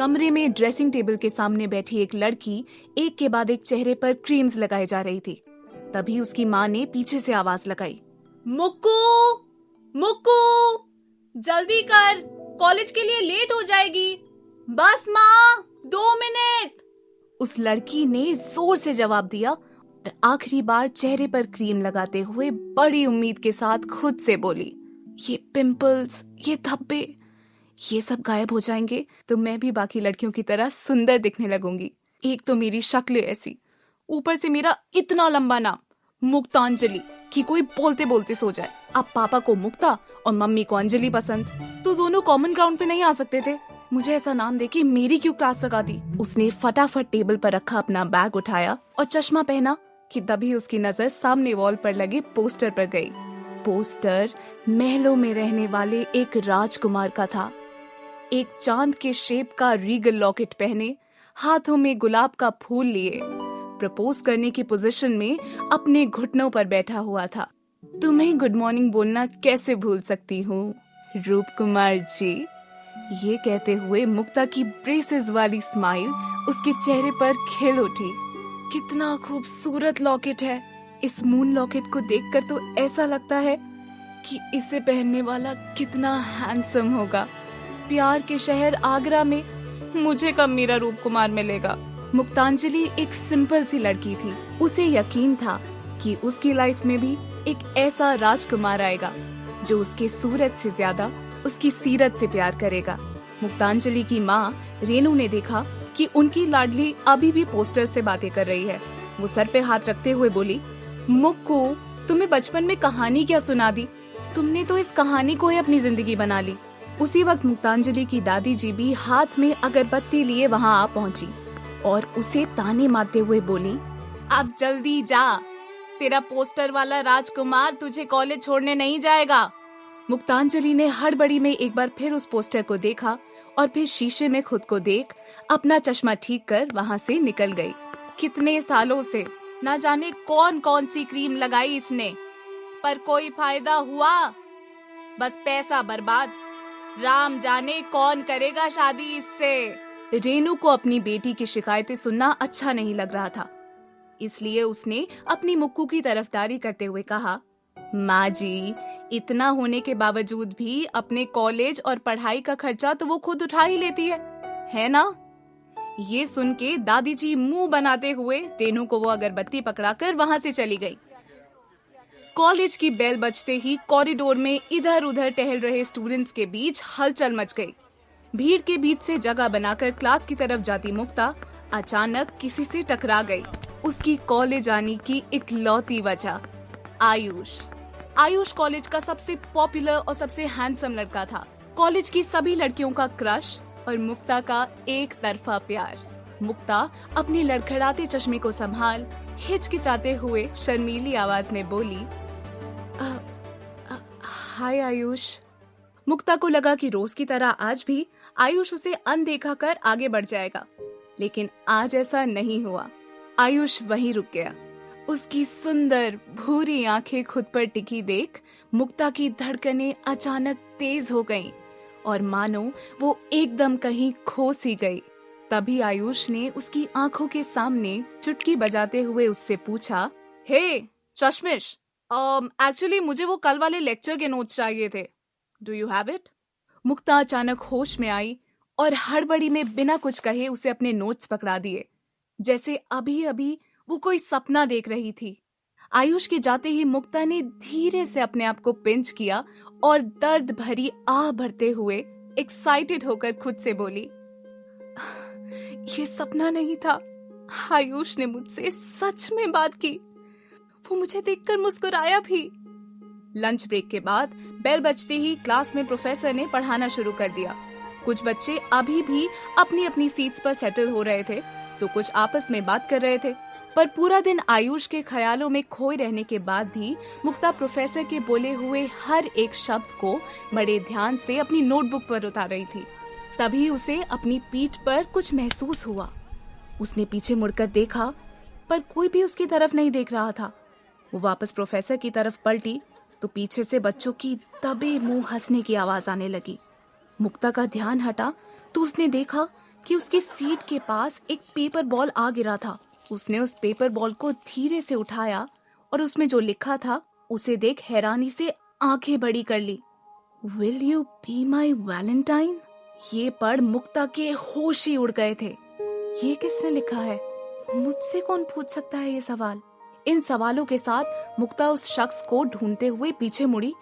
कमरे में dressing table के सामने बैठी एक लड़की एक के बाद एक चेहरे पर क्रीम्स लगाए जा रही थी। तभी उसकी माँ ने पीछे से आवाज लगाई, मुक्कू मुक्कू जल्दी कर, कॉलेज के लिए लेट हो जाएगी। बस माँ 2 मिनट। उस लड़की ने जोर से जवाब दिया और आखिरी बार चेहरे पर क्रीम लगाते हुए बड़ी उम्मीद के साथ खुद से बोली, ये पिंपल्स, ये धब्बे, ये सब गायब हो जाएंगे तो मैं भी बाकी लड़कियों की तरह सुंदर दिखने लगूंगी। एक तो मेरी शक्ल ऐसी, ऊपर से मेरा इतना लंबा नाम मुक्तांजलि कि कोई बोलते बोलते सो जाए। अब पापा को मुक्ता और मम्मी को अंजलि पसंद, तो दोनों कॉमन ग्राउंड पे नहीं आ सकते थे। मुझे ऐसा नाम देके मेरी क्यों क्लास लगा दी। उसने फटाफट टेबल पर रखा अपना बैग उठाया और चश्मा पहना कि तभी उसकी नजर सामने वॉल पर लगे पोस्टर पर गई। पोस्टर महलों में रहने वाले एक राजकुमार का था। एक चांद के शेप का रीगल लॉकेट पहने, हाथों में गुलाब का फूल लिए, प्रपोज करने की पोजीशन में अपने घुटनों पर बैठा हुआ था। तुम्हें गुड मॉर्निंग बोलना कैसे भूल सकती हूँ रूप कुमार जी। ये कहते हुए मुक्ता की ब्रेसेस वाली स्माइल उसके चेहरे पर खिल उठी। कितना खूबसूरत लॉकेट है। इस मून लॉकेट को देखकर तो ऐसा लगता है कि इसे पहनने वाला कितना हैंडसम होगा। प्यार के शहर आगरा में मुझे कब मेरा रूप कुमार मिलेगा। मुक्तांजलि एक सिंपल सी लड़की थी। उसे यकीन था कि उसकी लाइफ में भी एक ऐसा राजकुमार आएगा जो उसके सूरत से ज्यादा उसकी सीरत से प्यार करेगा। मुक्तांजलि की माँ रेनू ने देखा कि उनकी लाडली अभी भी पोस्टर से बातें कर रही है। वो सर पे हाथ रखते हुए बोली, मुक्कू तुम्हें बचपन में कहानी क्या सुना दी? तुमने तो इस कहानी को ही अपनी जिंदगी बना ली। उसी वक्त मुक्तांजलि की दादी जी भी हाथ में अगरबत्ती लिए वहाँ आ पहुँची और उसे ताने मारते हुए बोली, अब जल्दी जा, तेरा पोस्टर वाला राजकुमार तुझे कॉलेज छोड़ने नहीं जाएगा। मुक्तांजलि ने हड़बड़ी में एक बार फिर उस पोस्टर को देखा और फिर शीशे में खुद को देख अपना चश्मा ठीक कर वहाँ से निकल गई। कितने सालों से ना जाने कौन कौन सी क्रीम लगाई इसने, पर कोई फायदा हुआ? बस पैसा बर्बाद। राम जाने कौन करेगा शादी इससे। रेनू को अपनी बेटी की शिकायतें सुनना अच्छा नहीं लग रहा था, इसलिए उसने अपनी मुक्कू की तरफदारी करते हुए कहा, माँ जी, इतना होने के बावजूद भी अपने कॉलेज और पढ़ाई का खर्चा तो वो खुद उठा ही लेती है ना? ये सुन के दादी जी मुंह बनाते हुए रेनू को वो अगरबत्ती पकड़ाकर वहां से चली गई। कॉलेज की बेल बजते ही कॉरिडोर में इधर उधर टहल रहे स्टूडेंट्स के बीच हलचल मच गई। भीड़ के बीच से जगह बनाकर क्लास की तरफ जाती मुक्ता अचानक किसी से टकरा गई। उसकी कॉलेज आने की इकलौती वजह आयुष कॉलेज का सबसे पॉपुलर और सबसे हैंडसम लड़का था। कॉलेज की सभी लड़कियों का क्रश और मुक्ता का एक तरफा प्यार। मुक्ता अपने लड़खड़ाते चश्मे को संभाल हिचकिचाते हुए शर्मीली आवाज में बोली, हाय आयुष। मुक्ता को लगा कि रोज की तरह आज भी आयुष उसे अनदेखा कर आगे बढ़ जाएगा, लेकिन आज ऐसा नहीं हुआ। आयुष वहीं रुक गया। उसकी सुंदर भूरी आंखें खुद पर टिकी देख मुक्ता की धड़कनें अचानक तेज हो गईं और मानो वो एकदम कहीं खो सी गई। तभी आयुष ने उसकी आंखों के सामने चुटकी बजाते हुए उससे पूछा, हे चश्मिश, एक्चुअली मुझे वो कल वाले लेक्चर के नोट्स चाहिए थे। Do you have it? Mukta अचानक होश में आई और हड़बड़ी में बिना कुछ कहे उसे अपने नोट्स पकड़ा दिए, जैसे अभी अभी वो कोई सपना देख रही थी। आयुष के जाते ही मुक्ता ने धीरे से अपने आप को पिंच किया और दर्द भरी आह भरते हुए एक्साइटेड होकर खुद से बोली, ये सपना नहीं था। आयुष ने मुझसे सच में बात की। वो मुझे देखकर मुस्कुराया भी। लंच ब्रेक के बाद बेल बजते ही क्लास में प्रोफेसर ने पढ़ाना शुरू कर दिया। कुछ बच्चे अभी भी अपनी अपनी सीट्स पर सेटल हो रहे थे तो कुछ आपस में बात कर रहे थे, पर पूरा दिन आयुष के ख्यालों में खोए रहने के बाद भी मुक्ता प्रोफेसर के बोले हुए हर एक शब्द को बड़े ध्यान से अपनी नोटबुक पर उतार रही थी। तभी उसे अपनी पीठ पर कुछ महसूस हुआ। उसने पीछे मुड़कर देखा, पर कोई भी उसकी तरफ नहीं देख रहा था। वो वापस प्रोफेसर की तरफ पलटी तो पीछे से बच्चों की दबे मुंह हंसने की आवाज आने लगी। मुक्ता का ध्यान हटा तो उसने देखा कि उसके सीट के पास एक पेपर बॉल आ गिरा था। उसने उस पेपर बॉल को धीरे से उठाया और उसमें जो लिखा था उसे देख हैरानी से आंखें बड़ी कर ली। Will you be my Valentine? ये पढ़ मुक्ता के होश ही उड़ गए थे। ये किसने लिखा है? मुझसे कौन पूछ सकता है ये सवाल? इन सवालों के साथ मुक्ता उस शख्स को ढूंढते हुए पीछे मुड़ी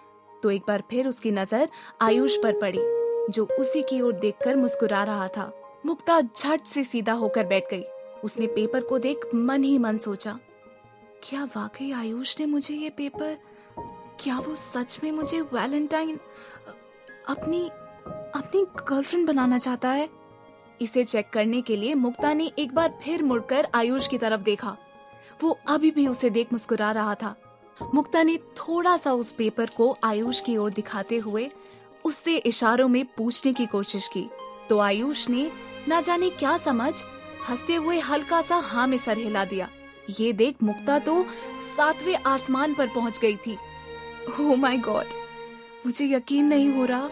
तो एक बार फिर उसकी नजर आयुष पर पड़ी, जो उसी की ओर देखकर मुस्कुरा रहा था। मुक्ता झट से सीधा होकर बैठ गई। उसने पेपर को देख मन ही मन सोचा, क्या वाकई आयुष ने मुझे ये पेपर, क्या वो सच में मुझे वैलेंटाइन अपनी गर्लफ्रेंड बनाना चाहता है? इसे चेक करने के लिए मुक्ता ने एक बार फिर मुड़कर आयुष की तरफ देखा। वो अभी भी उसे देख मुस्कुरा रहा था। मुक्ता ने थोड़ा सा उस पेपर को आयुष की ओर दिखाते हुए उससे इशारों में पूछने की कोशिश की तो आयुष ने ना जाने क्या समझ हंसते हुए हल्का सा हाँ में सर हिला दिया। ये देख मुक्ता तो 7वें आसमान पर पहुंच गई थी। ओह माय गॉड, मुझे यकीन नहीं हो रहा।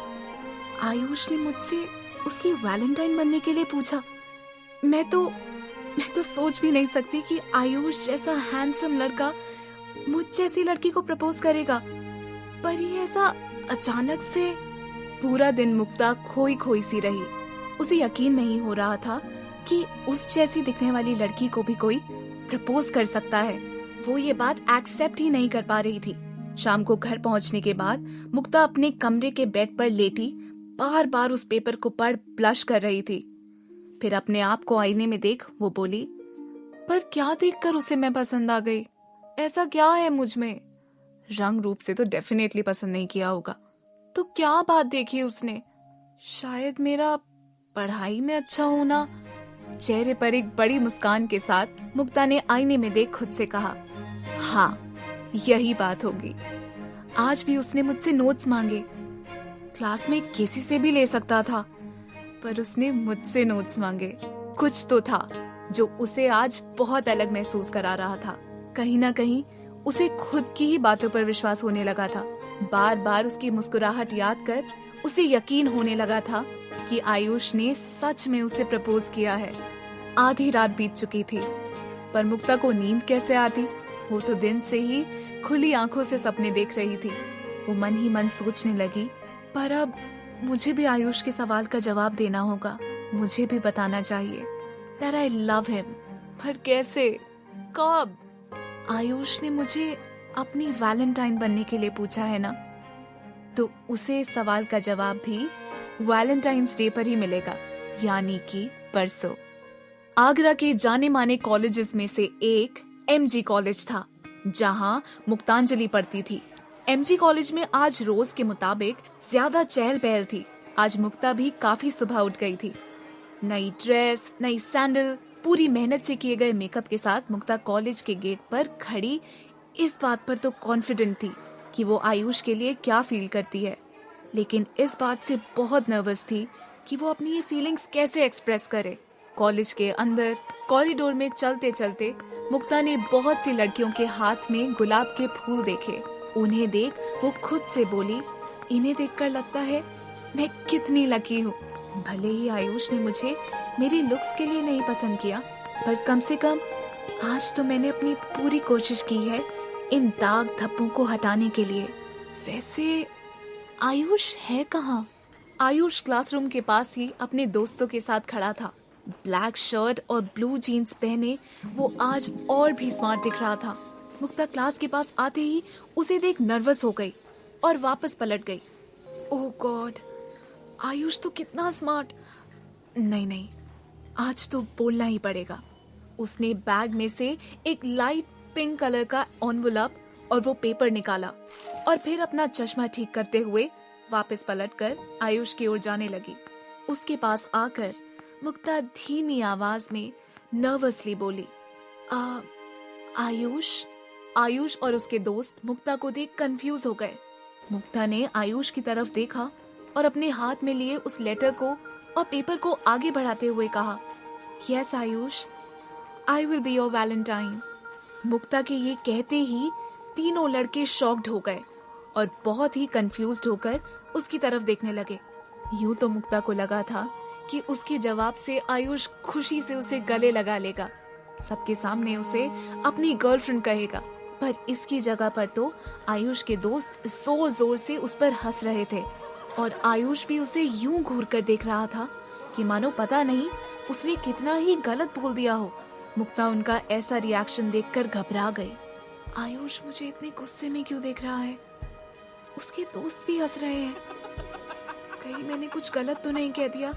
आयुष ने मुझसे उसकी वैलेंटाइन बनने के लिए पूछा। मैं तो सोच भी नहीं सकती कि आयुष जैसा हैंडसम लड़का मुझ जैसी लड़की को प्रपोज करेगा। पर ये ऐसा अचानक से। पूरा दिन मुक्ता खोई खोई सी रही। उसे यकीन नहीं हो रहा था कि उस जैसी दिखने वाली लड़की को भी कोई प्रपोज कर सकता है। वो ये बात एक्सेप्ट ही नहीं कर पा रही थी। शाम को घर पहुंचने के बाद मुक्ता अपने कमरे के बेड पर लेटी बार बार उस पेपर को पढ़ ब्लश कर रही थी। फिर अपने आप को आईने में देख वो बोली, पर क्या देखकर उसे मैं पसंद आ गई? ऐसा क्या है मुझ में? रंग रूप से तो डेफिनेटली पसंद नहीं किया होगा, तो क्या बात देखी उसने? शायद मेरा पढ़ाई में अच्छा होना। चेहरे पर एक बड़ी मुस्कान के साथ मुक्ता ने आईने में देख खुद से कहा, हाँ यही बात होगी। आज भी उसने मुझसे नोट्स मांगे। क्लास में किसी से भी ले सकता था, पर उसने मुझसे नोट्स मांगे। कुछ तो था जो उसे आज बहुत अलग महसूस करा रहा था। कहीं ना कहीं उसे खुद की ही बातों पर विश्वास होने लगा था। बार बार उसकी मुस्कुराहट याद कर उसे यकीन होने लगा था कि आयुष ने सच में उसे प्रपोज किया है। आधी रात बीत चुकी थी, पर मुक्ता को नींद कैसे आती? वो तो दिन से ही खुली आंखों से सपने देख रही थी। वो मन ही मन सोचने लगी, पर अब मुझे भी आयुष के सवाल का जवाब देना होगा। मुझे भी बताना चाहिए that I love him। पर कैसे? कब? आयुष ने मुझे अपनी वैलेंटाइन बनने के लिए पूछा है ना, तो उसे इस सवाल का जवाब भी वैलेंटाइंस डे पर ही मिलेगा, यानी कि परसों। आगरा के जाने माने कॉलेजेस में से एक एमजी कॉलेज था, जहां मुक्तांजलि पढ़ती थी। एमजी कॉलेज में आज रोज के मुताबिक ज्यादा चहल पहल थी। आज मुक्ता भी काफी सुबह उठ गई थी। नई ड्रेस, नई सैंडल, पूरी मेहनत से किए गए मेकअप के साथ मुक्ता कॉलेज के गेट पर खड़ी इस बात पर तो कॉन्फिडेंट थी कि वो आयुष के लिए क्या फील करती है, लेकिन इस बात से बहुत नर्वस थी कि वो अपनी ये फीलिंग्स कैसे एक्सप्रेस करे। कॉलेज के अंदर कॉरिडोर में चलते चलते मुक्ता ने बहुत सी लड़कियों के हाथ में गुलाब के फूल देखे। उन्हें देख वो खुद से बोली, इन्हें देखकर लगता है मैं कितनी लकी हूँ। भले ही आयुष ने मुझे मेरी लुक्स के लिए नहीं पसंद किया, पर कम से कम आज तो मैंने अपनी पूरी कोशिश की है इन दाग धब्बों को हटाने के लिए। वैसे आयुष है कहाँ? आयुष क्लासरूम के पास ही अपने दोस्तों के साथ खड़ा था। ब्लैक शर्ट और ब्लू जीन्स पहने वो आज और भी स्मार्ट दिख रहा था। मुक्ता क्लास के पास आते ही उसे देख नर्वस हो गई और वापस पलट गई। ओह गॉड, आयुष तो कितना स्मार्ट। नहीं, आज तो बोलना ही पड़ेगा। उसने बैग में से एक लाइट पिंक कलर का एनवेलप और वो पेपर निकाला और फिर अपना चश्मा ठीक करते हुए वापस पलटकर आयुष की ओर जाने लगी। उसके पास आकर मुक्ता धीमी आवाज में नर्वसली बोली, आयुष और उसके दोस्त मुक्ता को देख कंफ्यूज हो गए। मुक्ता ने आयुष की तरफ देखा और अपने हाथ में लिए उस लेटर को और पेपर को आगे बढ़ाते हुए कहा, yes Ayush, I will be your Valentine. Mukta के ये कहते ही तीनों लड़के शॉक्ड हो गए और बहुत ही कंफ्यूज्ड होकर उसकी तरफ देखने लगे। यूं तो मुक्ता को लगा था कि उसके जवाब से आयुष खुशी से उसे गले लगा लेगा, सबके सामने उसे अपनी गर्लफ्रेंड कहेगा। पर इसकी जगह पर तो आयुष के दोस्त जोर जोर से उस पर हंस रहे थे और आयुष भी उसे यूं घूर कर देख रहा था कि मानो पता नहीं उसने कितना ही गलत बोल दिया हो। मुक्ता उनका ऐसा रिएक्शन देखकर घबरा गई। आयुष मुझे इतने गुस्से में क्यों देख रहा है? उसके दोस्त भी हंस रहे हैं। कहीं मैंने कुछ गलत तो नहीं कह दिया?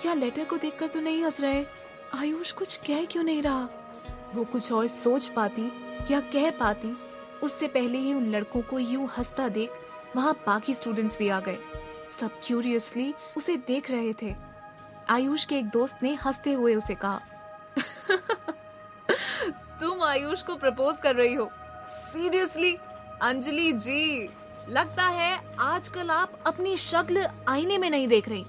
या लेटर को देखकर तो नहीं हंस रहे? आयुष कुछ कह क्यों नहीं रहा? वो कुछ और सोच पाती या कह पाती उससे पहले ही उन लड़कों को यूं हंसता देख वहां बाकी स्टूडेंट्स भी आ गए। सब क्यूरियसली उसे देख रहे थे। आयुष के एक दोस्त ने हंसते हुए उसे कहा, तुम आयुष को प्रपोज कर रही हो? सीरियसली? अंजलि जी, लगता है आजकल आप अपनी शक्ल आईने में नहीं देख रही।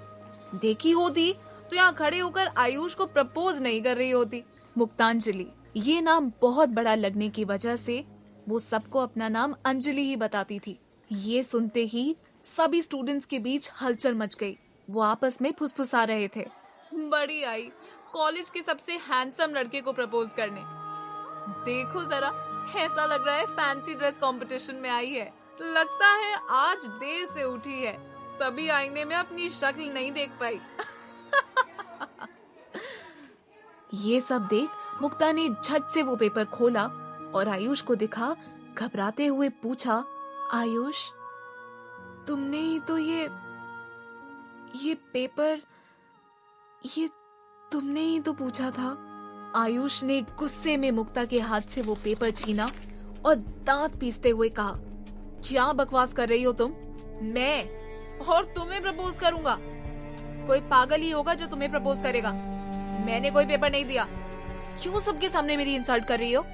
देखी होती तो यहाँ खड़े होकर आयुष को प्रपोज नहीं कर रही होती। मुक्तांजलि, ये नाम बहुत बड़ा लगने की वजह से वो सबको अपना नाम अंजलि ही बताती थी। ये सुनते ही सभी स्टूडेंट्स के बीच हलचल मच गई। वो आपस में फुसफुसा रहे थे, बड़ी आई कॉलेज के सबसे हैंडसम लड़के को प्रपोज करने। देखो जरा, ऐसा लग रहा है फैंसी ड्रेस कंपटीशन में आई है। लगता है आज देर से उठी है, तभी आईने में अपनी शक्ल नहीं देख पाई। ये सब देख मुक्ता ने झट से वो पेपर खोला और आयुष को दिखा, घबराते हुए पूछा, आयुष तुमने ही तो ये पेपर, ये तुमने ही तो पूछा था। आयुष ने गुस्से में मुक्ता के हाथ से वो पेपर छीना और दांत पीसते हुए कहा, क्या बकवास कर रही हो तुम? मैं और तुम्हें प्रपोज करूंगा? कोई पागल ही होगा जो तुम्हें प्रपोज करेगा। मैंने कोई पेपर नहीं दिया। क्यों सबके सामने मेरी इंसल्ट कर रही हो?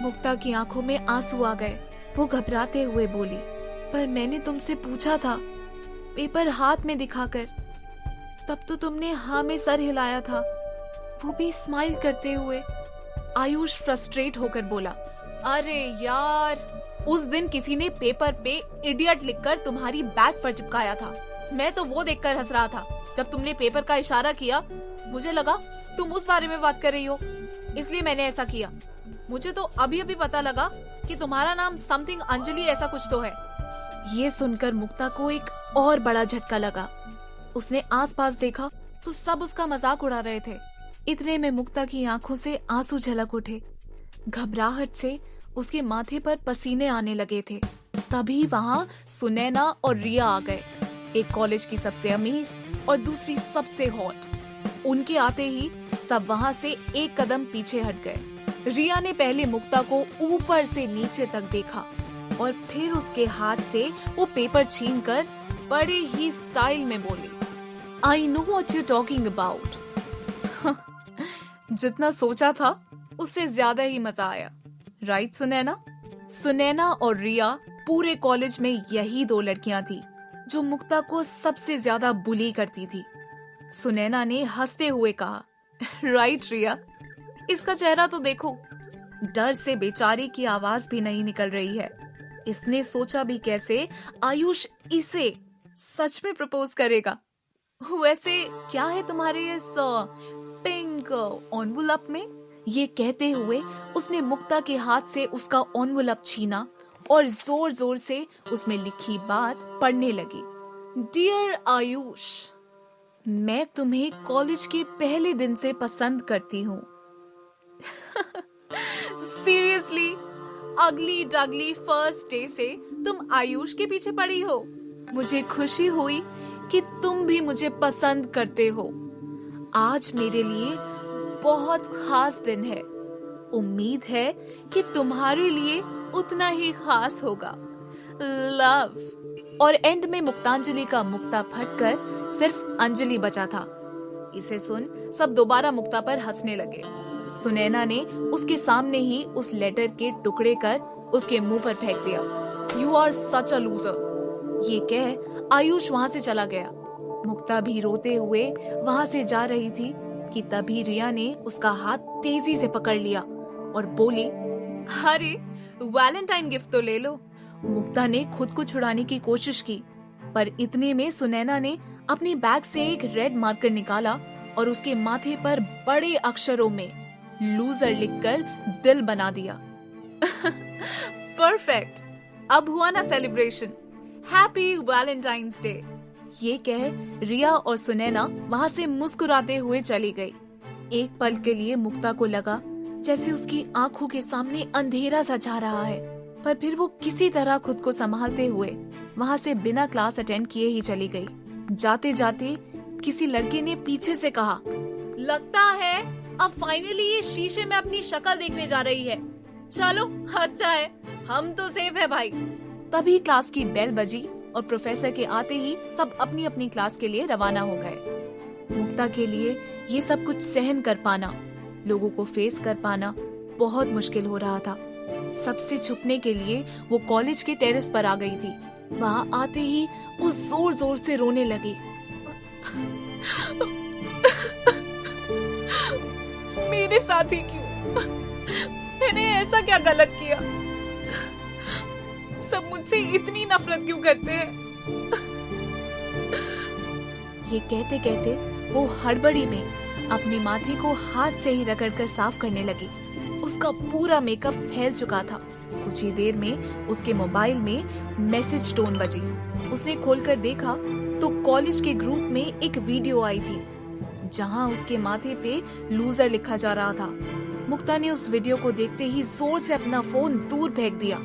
मुक्ता की आंखों में आंसू आ गए। वो घबराते हुए बोली, पर मैंने तुमसे पूछा था, पेपर हाथ में दिखाकर। तब तो तुमने हाँ में सर हिलाया था, वो भी स्माइल करते हुए। आयुष फ्रस्ट्रेट होकर बोला, अरे यार, उस दिन किसी ने पेपर पे इडियट लिखकर तुम्हारी बैग पर चिपकाया था। मैं तो वो देखकर हंस रहा था। जब तुमने पेपर का इशारा किया, मुझे लगा तुम उस बारे में बात कर रही हो, इसलिए मैंने ऐसा किया। मुझे तो अभी अभी पता लगा कि तुम्हारा नाम समथिंग अंजलि ऐसा कुछ तो है। ये सुनकर मुक्ता को एक और बड़ा झटका लगा। उसने आसपास देखा तो सब उसका मजाक उड़ा रहे थे। इतने में मुक्ता की आंखों से आंसू झलक उठे। घबराहट से उसके माथे पर पसीने आने लगे थे। तभी वहाँ सुनैना और रिया आ गए। एक कॉलेज की सबसे अमीर और दूसरी सबसे हॉट। उनके आते ही सब वहाँ से एक कदम पीछे हट गए। रिया ने पहले मुक्ता को ऊपर से नीचे तक देखा और फिर उसके हाथ से वो पेपर छीनकर बड़े ही स्टाइल में बोली, I know what you talking about. जितना सोचा था उससे ज्यादा ही मजा आया, राइट सुनैना? सुनैना और रिया पूरे कॉलेज में यही दो लड़कियां थी जो मुक्ता को सबसे ज्यादा बुली करती थी। सुनैना ने हंसते हुए कहा, राइट रिया, इसका चेहरा तो देखो, डर से बेचारी की आवाज भी नहीं निकल रही है। इसने सोचा भी कैसे आयुष इसे सच में प्रपोज करेगा। वैसे क्या है तुम्हारे इस पिंक एनवलप में? ये कहते हुए उसने मुक्ता के हाथ से उसका एनवलप छीना और जोर जोर से उसमें लिखी बात पढ़ने लगी। डियर आयुष, मैं तुम्हें कॉलेज के पहले दिन से पसंद करती हूँ। सीरियसली, अगली डगली फर्स्ट डे से तुम आयुष के पीछे पड़ी हो। मुझे खुशी हुई कि तुम भी मुझे पसंद करते हो। आज मेरे लिए बहुत खास दिन है। उम्मीद है कि तुम्हारे लिए उतना ही खास होगा। लव। और एंड में मुक्तांजलि का मुक्ता फटकर सिर्फ अंजलि बचा था। इसे सुन सब दोबारा मुक्ता पर हंसने लगे। सुनैना ने उसके सामने ही उस लेटर के टुकड़े कर उसके मुंह पर फेंक दिया। You are such a loser. ये कह आयुष वहां से चला गया। मुक्ता भी रोते हुए वहां से जा रही थी कि तभी रिया ने उसका हाथ तेजी से पकड़ लिया और बोली, अरे वैलेंटाइन गिफ्ट तो ले लो। मुक्ता ने खुद को छुड़ाने की कोशिश की, पर इतने में सुनैना ने अपने बैग से एक रेड मार्कर निकाला और उसके माथे पर बड़े अक्षरों में लूजर लिखकर दिल बना दिया। परफेक्ट, अब हुआ ना सेलिब्रेशन, हैप्पी वैलेंटाइंस डे। ये कह रिया और सुनैना वहां से मुस्कुराते हुए चली गई। एक पल के लिए मुक्ता को लगा जैसे उसकी आंखों के सामने अंधेरा सा छा रहा है, पर फिर वो किसी तरह खुद को संभालते हुए वहां से बिना क्लास अटेंड किए ही चली गई। जाते जाते किसी लड़के ने पीछे से कहा, लगता है अब फाइनली ये शीशे में अपनी शक्ल देखने जा रही है। चलो अच्छा है, हम तो सेफ है भाई। तभी क्लास की बेल बजी और प्रोफेसर के आते ही सब अपनी अपनी क्लास के लिए रवाना हो गए। मुक्ता के लिए ये सब कुछ सहन कर पाना, लोगों को फेस कर पाना बहुत मुश्किल हो रहा था। सबसे छुपने के लिए वो कॉलेज के टेरेस पर आ गई थी। वहां आते ही वो जोर जोर से रोने लगी। मेरे साथ ही क्यों? मैंने ऐसा क्या गलत किया? सब मुझसे इतनी नफरत क्यों करते हैं? ये कहते कहते वो हड़बड़ी में अपने माथे को हाथ से ही रगड़कर साफ करने लगी। उसका पूरा मेकअप फैल चुका था। कुछ ही देर में उसके मोबाइल में मैसेज टोन बजी। उसने खोलकर देखा तो कॉलेज के ग्रुप में एक वीडियो आई थी जहां उसके माथे पे लूजर लिखा जा रहा था। मुक्ता ने उस वीडियो को देखते ही जोर से अपना फोन दूर फेंक दिया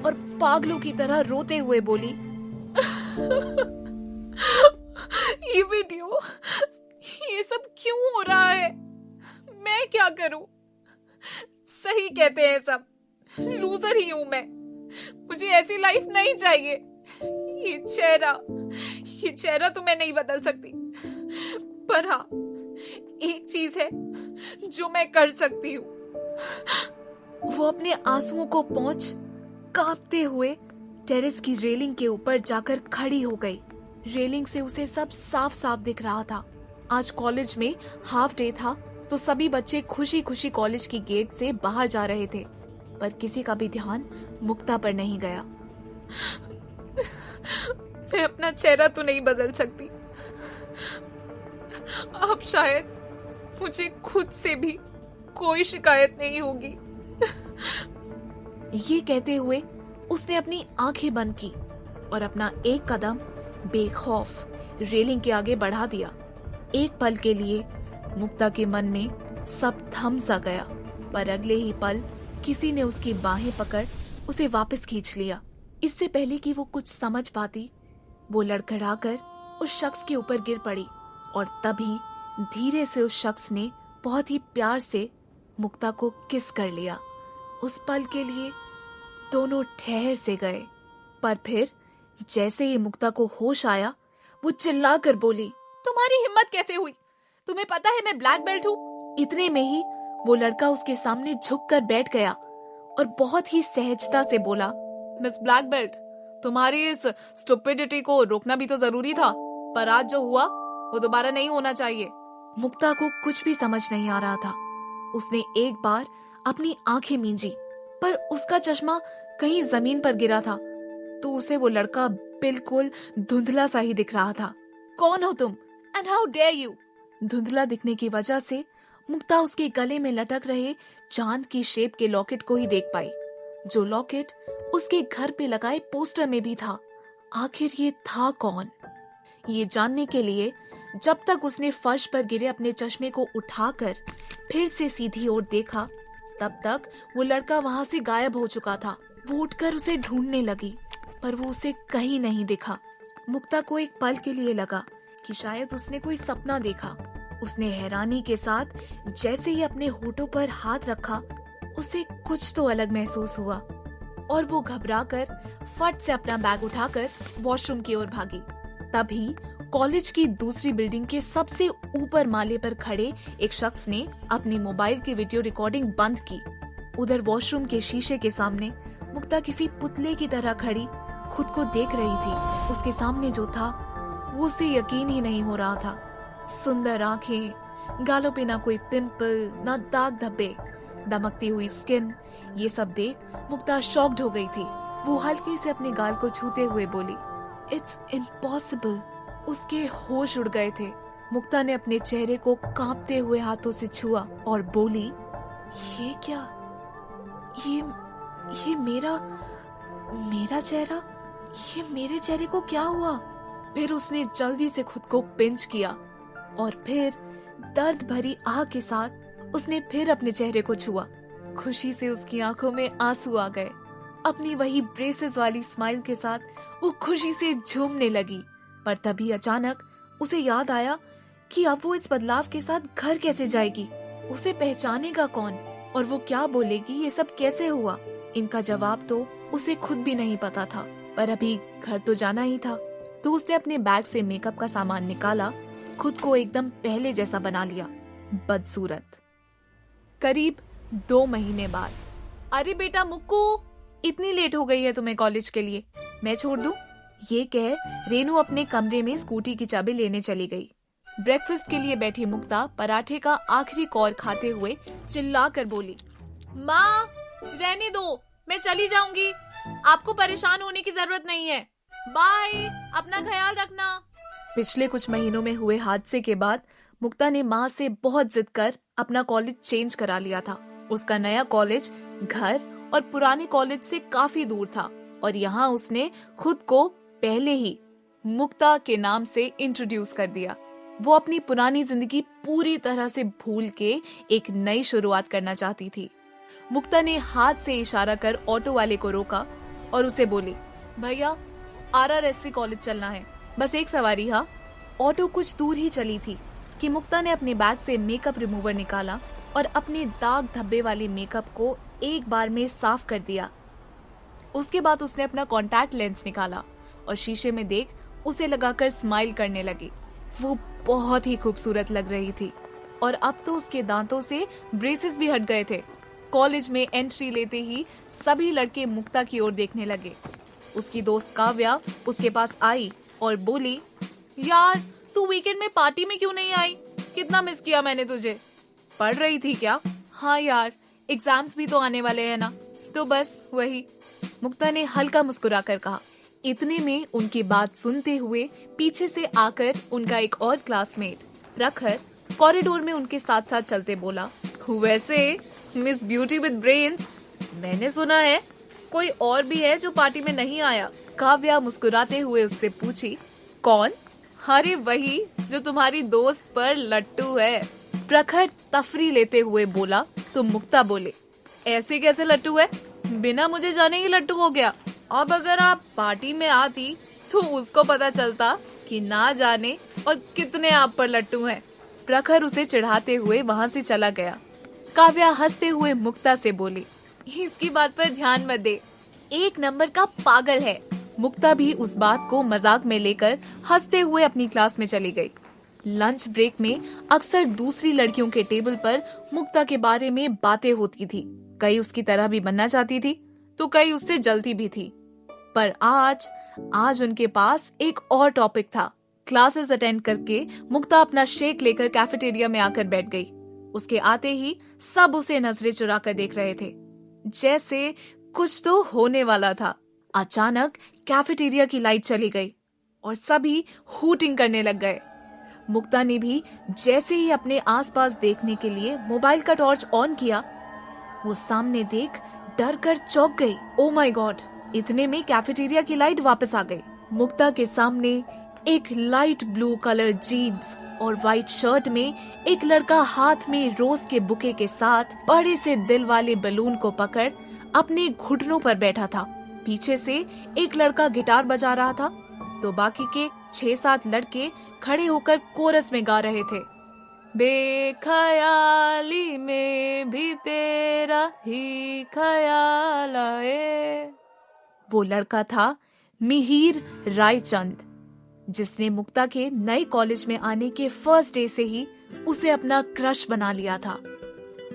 और पागलों की तरह रोते हुए बोली, ये वीडियो, ये सब क्यों हो रहा है? मैं क्या करूं? सही कहते हैं सब, लूजर ही हूं मैं। मुझे ऐसी लाइफ नहीं चाहिए। ये चेहरा तो मैं नहीं बदल सकती, पर हाँ, एक चीज है जो मैं कर सकती हूँ। वो अपने आंसुओं को पोंछ कांपते हुए टेरेस की रेलिंग के ऊपर जाकर खड़ी हो गई। रेलिंग से उसे सब साफ साफ दिख रहा था। आज कॉलेज में हाफ डे था तो सभी बच्चे खुशी खुशी कॉलेज की गेट से बाहर जा रहे थे, पर किसी का भी ध्यान मुक्ता पर नहीं गया। मैं अपना चेहरा तो नहीं बदल सकती, अब शायद मुझे खुद से भी कोई शिकायत नहीं होगी। ये कहते हुए उसने अपनी आंखें बंद की और अपना एक कदम बेखौफ रेलिंग के आगे बढ़ा दिया। एक पल के लिए मुक्ता के मन में सब थम सा गया, पर अगले ही पल किसी ने उसकी बाहें पकड़ उसे वापस खींच लिया। इससे पहले कि वो कुछ समझ पाती, वो लड़खड़ाकर उस शख्स के ऊपर गिर पड़ी और तभी धीरे से उस शख्स ने बहुत ही प्यार से मुक्ता को किस कर लिया। उस पल के लिए दोनों ठहर से गए, पर फिर जैसे ही मुक्ता को होश आया, वो चिल्लाकर बोली, तुम्हारी हिम्मत कैसे हुई? तुम्हें पता है मैं ब्लैक बेल्ट हूँ? इतने में ही वो लड़का उसके सामने झुककर बैठ गया और बहुत ही सहजता से बोला, मिस ब्लैक बेल्ट, तुम्हारी इस स्टुपिडिटी को रोकना भी तो जरूरी था, पर आज जो हुआ वो दोबारा नहीं होना चाहिए। मुक्ता को कुछ भी समझ नहीं आ रहा था। उसने एक बार अपनी आंखें मींजी, पर उसका चश्मा कहीं जमीन पर गिरा था तो उसे वो लड़का बिल्कुल धुंधला सा ही दिख रहा था। कौन हो तुम? And how dare you? धुंधला दिखने की वजह से मुक्ता उसके गले में लटक रहे चांद की शेप के लॉकेट को ही देख पाई, जो लॉकेट उसके घर पे लगाए पोस्टर में भी था। आखिर ये था कौन? ये जानने के लिए जब तक उसने फर्श पर गिरे अपने चश्मे को उठाकर फिर से सीधी ओर देखा, तब तक वो लड़का वहां से गायब हो चुका था। वो उठकर उसे ढूंढने लगी, पर वो उसे कहीं नहीं दिखा। मुक्ता को एक पल के लिए लगा कि शायद उसने कोई सपना देखा। उसने हैरानी के साथ जैसे ही अपने होठों पर हाथ रखा, उसे कुछ तो अलग महसूस हुआ और वो घबराकर फट से अपना बैग उठाकर वॉशरूम की ओर भागी। तभी कॉलेज की दूसरी बिल्डिंग के सबसे ऊपर माले पर खड़े एक शख्स ने अपनी मोबाइल की वीडियो रिकॉर्डिंग बंद की। उधर वॉशरूम के शीशे के सामने मुक्ता किसी पुतले की तरह खड़ी खुद को देख रही थी। उसके सामने जो था वो उसे यकीन ही नहीं हो रहा था। सुंदर आंखें, गालों पे ना कोई पिंपल, ना दाग धब्बे, दमकती हुई स्किन, ये सब देख मुक्ता शॉक्ड हो गई थी। वो हल्के से अपने गाल को छूते हुए बोली, इट्स इम्पॉसिबल। उसके होश उड़ गए थे। मुक्ता ने अपने चेहरे को कांपते हुए हाथों से छुआ और बोली, ये क्या? ये मेरा चेहरा? ये मेरे चेहरे को क्या हुआ? फिर उसने जल्दी से खुद को पिंच किया और फिर दर्द भरी आह के साथ उसने फिर अपने चेहरे को छुआ। खुशी से उसकी आंखों में आंसू आ गए। अपनी वही ब्रेसेस वाली स्माइल के साथ वो खुशी से झूमने लगी। पर तभी अचानक उसे याद आया कि अब वो इस बदलाव के साथ घर कैसे जाएगी? उसे पहचानेगा कौन? और वो क्या बोलेगी? ये सब कैसे हुआ? इनका जवाब तो उसे खुद भी नहीं पता था। पर अभी घर तो जाना ही था, तो उसने अपने बैग से मेकअप का सामान निकाला, खुद को एकदम पहले जैसा बना लिया, बदसूरत। करीब 2 महीने बाद। अरे बेटा मुक्कू, इतनी लेट हो गई है तुम्हें कॉलेज के लिए, मैं छोड़ दूं? ये कह रेनू अपने कमरे में स्कूटी की चाबी लेने चली गई। ब्रेकफास्ट के लिए बैठी मुक्ता पराठे का आखिरी कौर खाते हुए चिल्लाकर बोली, माँ रहने दो, मैं चली जाऊंगी, आपको परेशान होने की जरूरत नहीं है, बाय, अपना ख्याल रखना। पिछले कुछ महीनों में हुए हादसे के बाद मुक्ता ने माँ से बहुत जिद कर अपना कॉलेज चेंज करा लिया था। उसका नया कॉलेज घर और पुराने कॉलेज से काफी दूर था और यहाँ उसने खुद को पहले ही मुक्ता के नाम से इंट्रोड्यूस कर दिया। वो अपनी पुरानी जिंदगी पूरी तरह से भूल के एक नई शुरुआत करना चाहती थी। मुक्ता ने हाथ से इशारा कर ऑटो वाले को रोका और उसे बोली, भैया RRSV कॉलेज चलना है, बस एक सवारी। हाँ। ऑटो कुछ दूर ही चली थी कि मुक्ता ने अपने बैग से मेकअप रिमूवर निकाला और अपने दाग धब्बे वाले मेकअप को एक बार में साफ कर दिया। उसके बाद उसने अपना कॉन्टैक्ट लेंस निकाला और शीशे में देख उसे लगाकर स्माइल करने लगी। वो बहुत ही खूबसूरत लग रही थी और अब तो उसके दांतों से ब्रेसेस भी हट गए थे। कॉलेज में एंट्री लेते ही सभी लड़के मुक्ता की ओर देखने लगे। उसकी दोस्त काव्या उसके पास आई और बोली, यार तू वीकेंड में पार्टी में क्यों नहीं आई? कितना मिस किया मैंने तुझे। पढ़ रही थी क्या? हाँ यार, एग्जाम्स भी तो आने वाले हैं ना, तो बस वही, मुक्ता ने हल्का मुस्कुराकर कहा। इतने में उनकी बात सुनते हुए पीछे से आकर उनका एक और क्लासमेट प्रखर कॉरिडोर में उनके साथ साथ चलते बोला, वैसे मिस ब्यूटी विद ब्रेन्स, मैंने सुना है कोई और भी है जो पार्टी में नहीं आया। काव्या मुस्कुराते हुए उससे पूछी, कौन? अरे वही जो तुम्हारी दोस्त पर लट्टू है। प्रखर तफरी लेते हुए बोला तो मुक्ता बोले, ऐसे कैसे लट्टू है? बिना मुझे जाने ही लट्टू हो गया। अब अगर आप पार्टी में आती तो उसको पता चलता कि ना जाने और कितने आप पर लट्टू हैं। प्रखर उसे चिढ़ाते हुए वहां से चला गया। काव्या हंसते हुए मुक्ता से बोली, इसकी बात पर ध्यान मत दे, एक नंबर का पागल है। मुक्ता भी उस बात को मजाक में लेकर हंसते हुए अपनी क्लास में चली गई। लंच ब्रेक में अक्सर दूसरी लड़कियों के टेबल पर मुक्ता के बारे में बातें होती थी। कई उसकी तरह भी बनना चाहती थी तो कई उससे जलती भी थी। पर आज उनके पास एक और टॉपिक था। क्लासेस अटेंड करके मुक्ता अपना शेक लेकर कैफेटेरिया में आकर बैठ गई। उसके आते ही सब उसे नजरें चुराकर देख रहे थे, जैसे कुछ तो होने वाला था। अचानक कैफेटेरिया की लाइट चली गई और सभी हूटिंग करने लग गए। मुक्ता ने भी जैसे ही अपने आसपास देखने के लिए मोबाइल का टॉर्च ऑन किया, वो सामने देख डर कर चौंक गई। Oh my God! इतने में कैफेटेरिया की लाइट वापस आ गई। मुक्ता के सामने एक लाइट ब्लू कलर जीन्स और व्हाइट शर्ट में एक लड़का हाथ में रोज के बुके के साथ बड़े से दिल वाले बलून को पकड़ अपने घुटनों पर बैठा था। पीछे से एक लड़का गिटार बजा रहा था तो बाकी के 6-7 लड़के खड़े होकर कोरस में गा रहे थे, बेख्याली में भी तेरा ही ख्याल आए। वो लड़का था मिहिर रायचंद, जिसने मुक्ता के नए कॉलेज में आने के फर्स्ट डे से ही उसे अपना क्रश बना लिया था।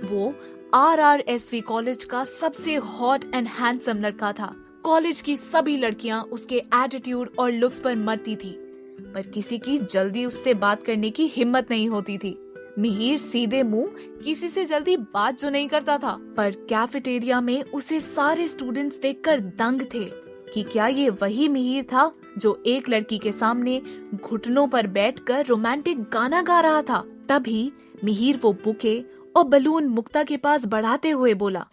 वो RRSV कॉलेज का सबसे हॉट एंड हैंडसम लड़का था। कॉलेज की सभी लड़कियां उसके एटीट्यूड और लुक्स पर मरती थी, पर किसी की जल्दी उससे बात करने की हिम्मत नहीं होती थी। मिहिर सीधे मुंह किसी से जल्दी बात जो नहीं करता था, पर कैफेटेरिया में उसे सारे स्टूडेंट्स देखकर दंग थे। कि क्या ये वही मिहिर था जो एक लड़की के सामने घुटनों पर बैठकर रोमांटिक गाना गा रहा था। तभी मिहिर वो बुके और बलून मुक्ता के पास बढ़ाते हुए बोला,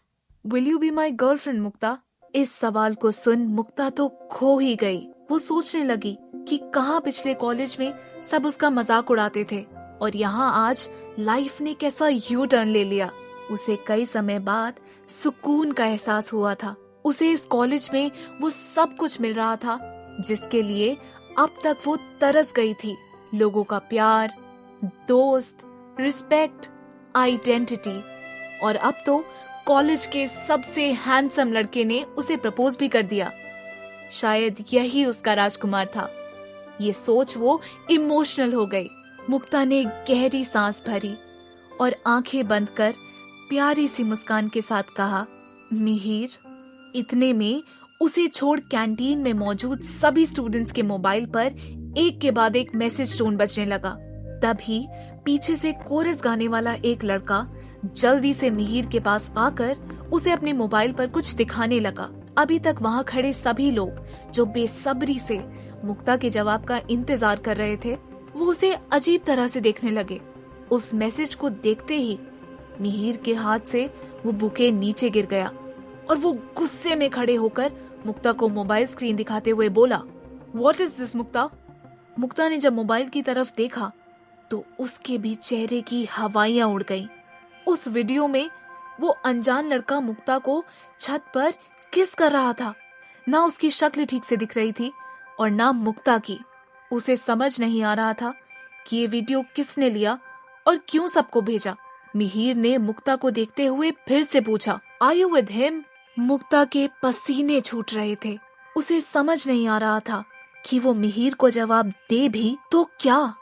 will you be my girlfriend Mukta? इस सवाल को सुन मुक्ता तो खो ही गई। वो सोचने लगी कि कहाँ पिछले कॉलेज में सब उसका मजाक उड़ाते थे और यहाँ आज लाइफ ने कैसा यू टर्न ले लिया। उसे कई समय बाद सुकून का एहसास हुआ था। उसे इस कॉलेज में वो सब कुछ मिल रहा था जिसके लिए अब तक वो तरस गई थी। लोगों का प्यार, दोस्त, रिस्पेक्ट, आइडेंटिटी, और अब तो कॉलेज के सबसे हैंडसम लड़के ने उसे प्रपोज भी कर दिया। शायद यही उसका राजकुमार था। ये सोच वो इमोशनल हो गई। मुक्ता ने गहरी सांस भरी और आंखें बंद कर प्यारी सी मुस्कान के साथ कहा, मिहिर। इतने में उसे छोड़ कैंटीन में मौजूद सभी स्टूडेंट्स के मोबाइल पर एक के बाद एक मैसेज टोन बजने लगा। तभी पीछे से कोरस गाने वाला एक लड़का जल्दी से मिहिर के पास आकर उसे अपने मोबाइल पर कुछ दिखाने लगा। अभी तक वहां खड़े सभी लोग जो बेसब्री से मुक्ता के जवाब का इंतजार कर रहे थे, वो उसे अजीब तरह से देखने लगे। उस मैसेज को देखते ही मिहिर के हाथ से वो बुके नीचे गिर गया और वो गुस्से में खड़े होकर मुक्ता को मोबाइल स्क्रीन दिखाते हुए बोला, व्हाट इज दिस मुक्ता? मुक्ता ने जब मोबाइल की तरफ देखा तो उसके भी चेहरे की हवाइयां उड़ गईं। उस वीडियो में वो अनजान लड़का मुक्ता को छत पर किस कर रहा था। ना उसकी शक्ल ठीक से दिख रही थी और ना मुक्ता की। उसे समझ नहीं आ रहा था कि ये वीडियो किसने लिया और क्यों सबको भेजा। मिहिर ने मुक्ता को देखते हुए फिर से पूछा, आर यू विद हिम? मुक्ता के पसीने छूट रहे थे। उसे समझ नहीं आ रहा था कि वो मिहिर को जवाब दे भी तो क्या।